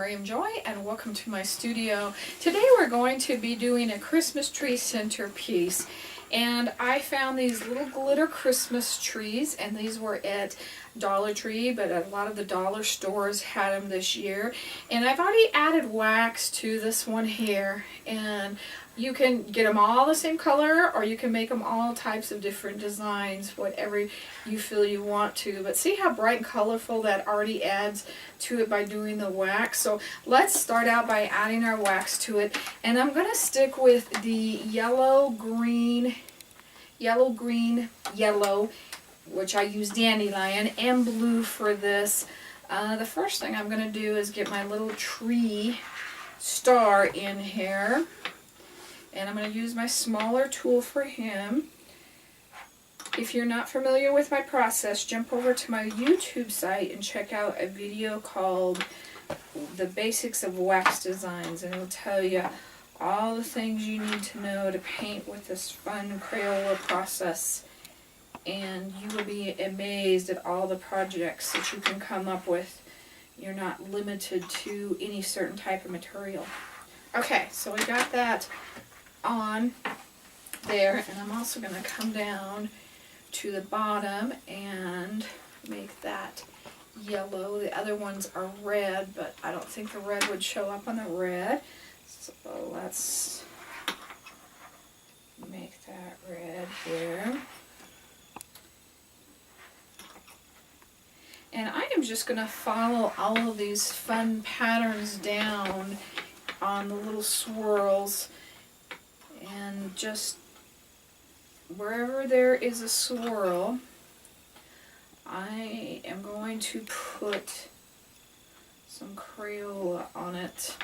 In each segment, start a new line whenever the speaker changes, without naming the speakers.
Miriam Joy and welcome to my studio. Today we're going to be doing a Christmas tree centerpiece, and I found these little glitter Christmas trees, and these were at Dollar Tree, but a lot of the dollar stores had them this year. And I've already added wax to this one here, and you can get them all the same color, or you can make them all types of different designs, whatever you feel you want to. But see how bright and colorful that already adds to it by doing the wax. So let's start out by adding our wax to it. And I'm going to stick with the yellow, green, which I use dandelion, and blue for this. The first thing I'm going to do is get my little tree star in here. And I'm going to use my smaller tool for him. If you're not familiar with my process, jump over to my YouTube site and check out a video called The Basics of Wax Designs. And it'll tell you all the things you need to know to paint with this fun Crayola process. And you will be amazed at all the projects that you can come up with. You're not limited to any certain type of material. Okay, so we got that on there, and I'm also going to come down to the bottom and make that yellow. The other ones are red, but I don't think the red would show up on the red, so let's make that red here. And I am just going to follow all of these fun patterns down on the little swirls. And just wherever there is a swirl, I am going to put some Crayola on it.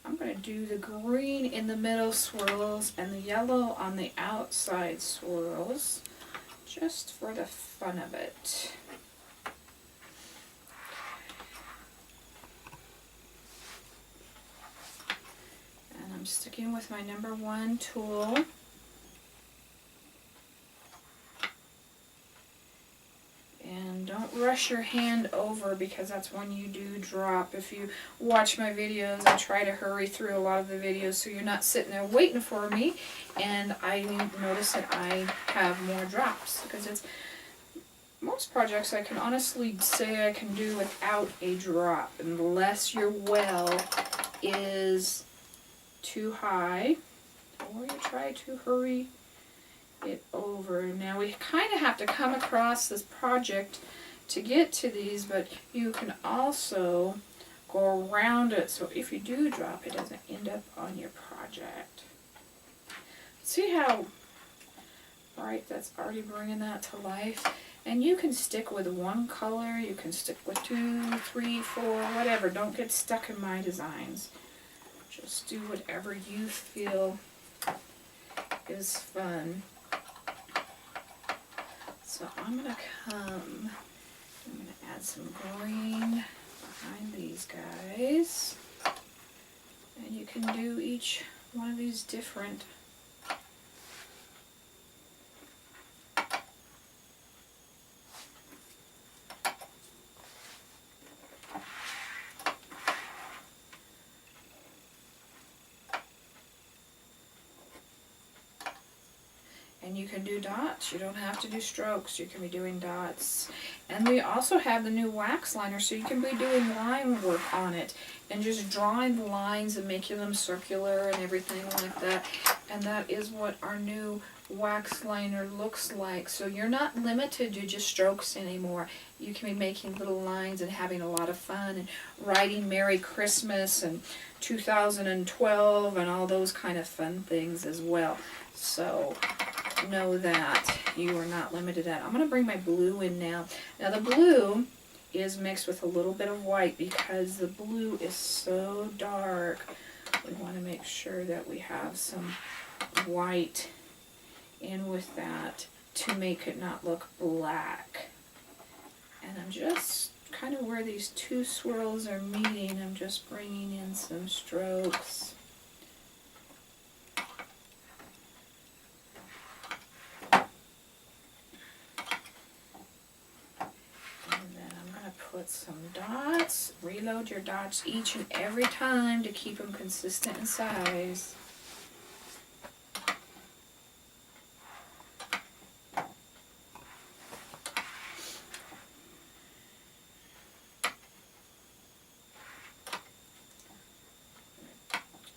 I'm going to do the green in the middle swirls and the yellow on the outside swirls, just for the fun of it. I'm sticking with my number 1 tool. And don't rush your hand over, because that's when you do drop. If you watch my videos, I try to hurry through a lot of the videos so you're not sitting there waiting for me and I notice that I have more drops, because it's most projects I can honestly say I can do without a drop, unless your well is too high, or you try to hurry it over. Now we kind of have to come across this project to get to these, but you can also go around it, so if you do drop, it doesn't end up on your project. See how bright that's already bringing that to life? And you can stick with one color, you can stick with 2, 3, 4, whatever. Don't get stuck in my designs. Just do whatever you feel is fun. So I'm going to add some green behind these guys. And you can do each one of these different. And you can do dots. You don't have to do strokes. You can be doing dots. And we also have the new wax liner, so you can be doing line work on it and just drawing the lines and making them circular and everything like that. And that is what our new wax liner looks like. So you're not limited to just strokes anymore. You can be making little lines and having a lot of fun and writing Merry Christmas and 2012 and all those kind of fun things as well. So know that you are not limited to that. I'm going to bring my blue in now. Now the blue is mixed with a little bit of white, because the blue is so dark. We want to make sure that we have some white in with that to make it not look black. And I'm just kind of where these two swirls are meeting, I'm just bringing in some strokes. put some dots. Reload your dots each and every time to keep them consistent in size.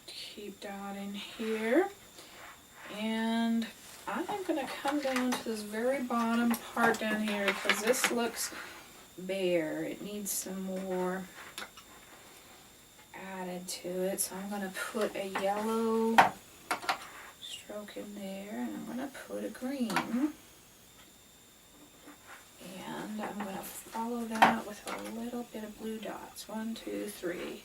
Keep dotting here. And I'm going to come down to this very bottom part down here because this looks bare. It needs some more added to it. So I'm going to put a yellow stroke in there, and I'm going to put a green. And I'm going to follow that with a little bit of blue dots. 1, 2, 3.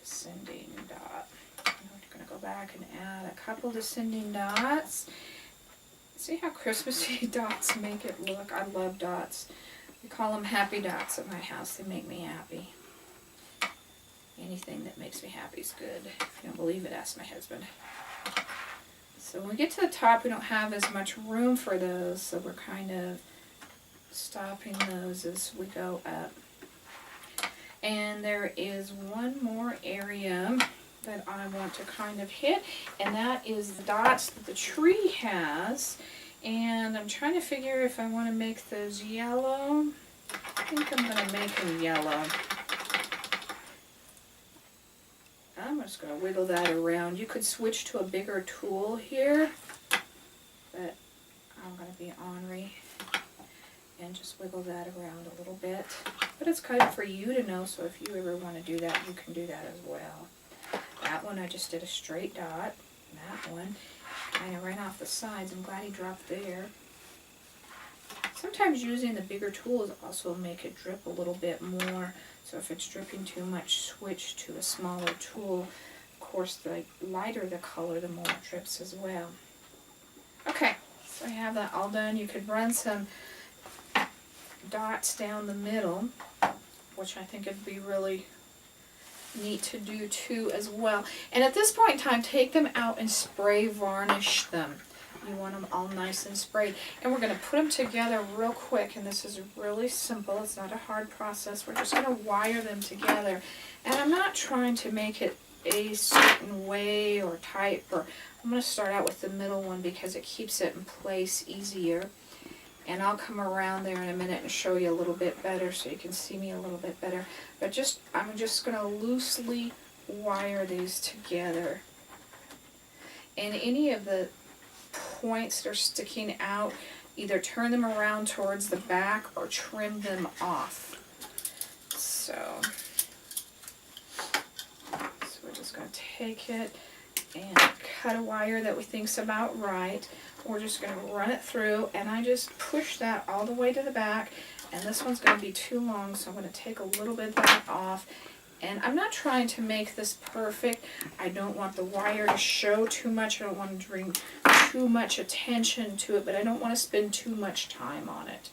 Descending dot. We're going to go back and add a couple descending dots. See how Christmassy dots make it look? I love dots. We call them happy dots at my house. They make me happy. Anything that makes me happy is good. If you don't believe it, ask my husband. So when we get to the top, we don't have as much room for those, so we're kind of stopping those as we go up. And there is one more area that I want to kind of hit, and that is the dots that the tree has. And I'm trying to figure if I want to make those yellow. I think I'm going to make them yellow. I'm just going to wiggle that around. You could switch to a bigger tool here, but I'm going to be ornery and just wiggle that around a little bit. But it's kind of for you to know, so if you ever want to do that, you can do that as well. That one I just did a straight dot. That one kind of ran off the sides. I'm glad he dropped there. Sometimes using the bigger tools also make it drip a little bit more. So if it's dripping too much, switch to a smaller tool. Of course, the lighter the color, the more it drips as well. Okay, so I have that all done. You could run some dots down the middle, which I think would be really neat to do too as well. And at this point in time, take them out and spray varnish them. You want them all nice and sprayed. And we're going to put them together real quick, and this is really simple. It's not a hard process. We're just going to wire them together. And I'm not trying to make it a certain way or type, or I'm going to start out with the middle one because it keeps it in place easier. And I'll come around there in a minute and show you a little bit better so you can see me a little bit better. But I'm just going to loosely wire these together. And any of the points that are sticking out, either turn them around towards the back or trim them off. So we're just going to take it and cut a wire that we think's about right. We're just going to run it through, and I just push that all the way to the back, and this one's going to be too long, so I'm going to take a little bit of that off. And I'm not trying to make this perfect. I don't want the wire to show too much. I don't want to bring too much attention to it, but I don't want to spend too much time on it.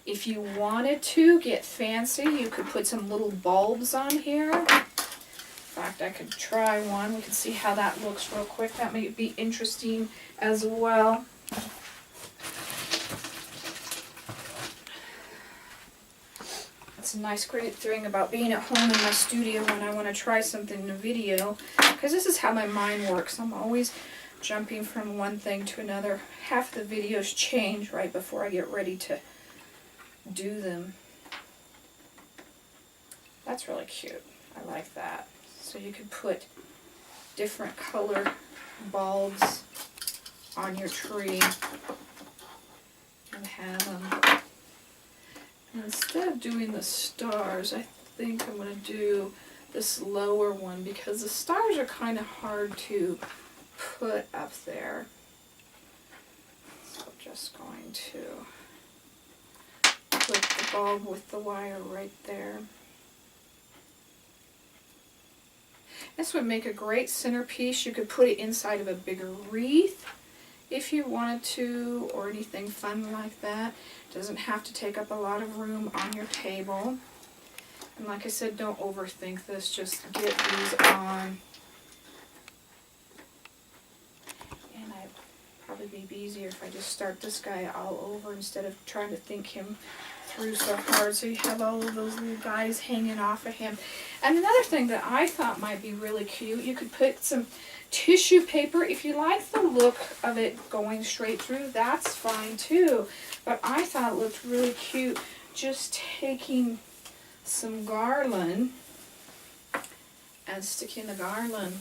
If you wanted to get fancy, you could put some little bulbs on here. In fact, I could try one. We can see how that looks real quick. That may be interesting as well. That's a nice great thing about being at home in my studio when I want to try something in a video, because this is how my mind works. I'm always jumping from one thing to another. Half the videos change right before I get ready to do them. That's really cute. I like that. So you could put different color bulbs on your tree and have them. And instead of doing the stars, I think I'm going to do this lower one because the stars are kind of hard to put up there. So I'm just going to put the bulb with the wire right there. This would make a great centerpiece. You could put it inside of a bigger wreath if you wanted to, or anything fun like that. It doesn't have to take up a lot of room on your table. And like I said, don't overthink this. Just get these on. And I'm probably probably be easier if I just start this guy all over instead of trying to think him through so hard. So you have all of those little guys hanging off of him. And another thing that I thought might be really cute, you could put some tissue paper. If you like the look of it going straight through, that's fine too. But I thought it looked really cute just taking some garland and sticking the garland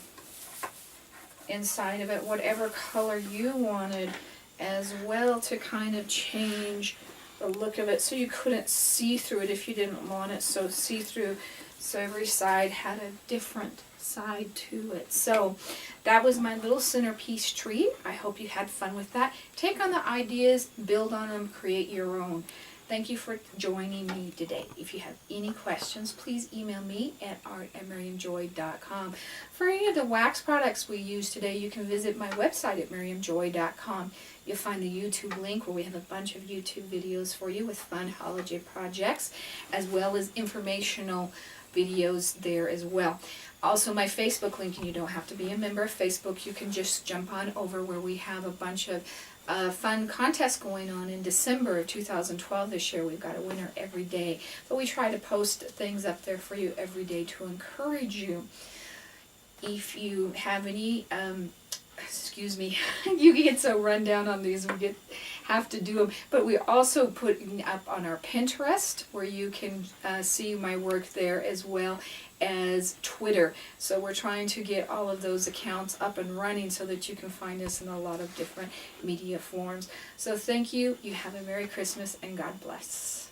inside of it, whatever color you wanted as well, to kind of change the look of it so you couldn't see through it if you didn't want it so see-through. So every side had a different side to it. So that was my little centerpiece tree. I hope you had fun with that. Take on the ideas, build on them, create your own. Thank you for joining me today. If you have any questions, please email me at art@miriamjoy.com. For any of the wax products we use today, you can visit my website at miriamjoy.com. You'll find the YouTube link where we have a bunch of YouTube videos for you with fun holiday projects, as well as informational videos there as well. Also my Facebook link, and you don't have to be a member of Facebook. You can just jump on over where we have a bunch of fun contests going on in December of 2012 this year. We've got a winner every day. But we try to post things up there for you every day to encourage you. If you have any, excuse me, you get so run down on these, we have to do them. But we're also putting up on our Pinterest, where you can see my work there, as well as Twitter. So we're trying to get all of those accounts up and running so that you can find us in a lot of different media forms. So thank you. You have a Merry Christmas and God bless.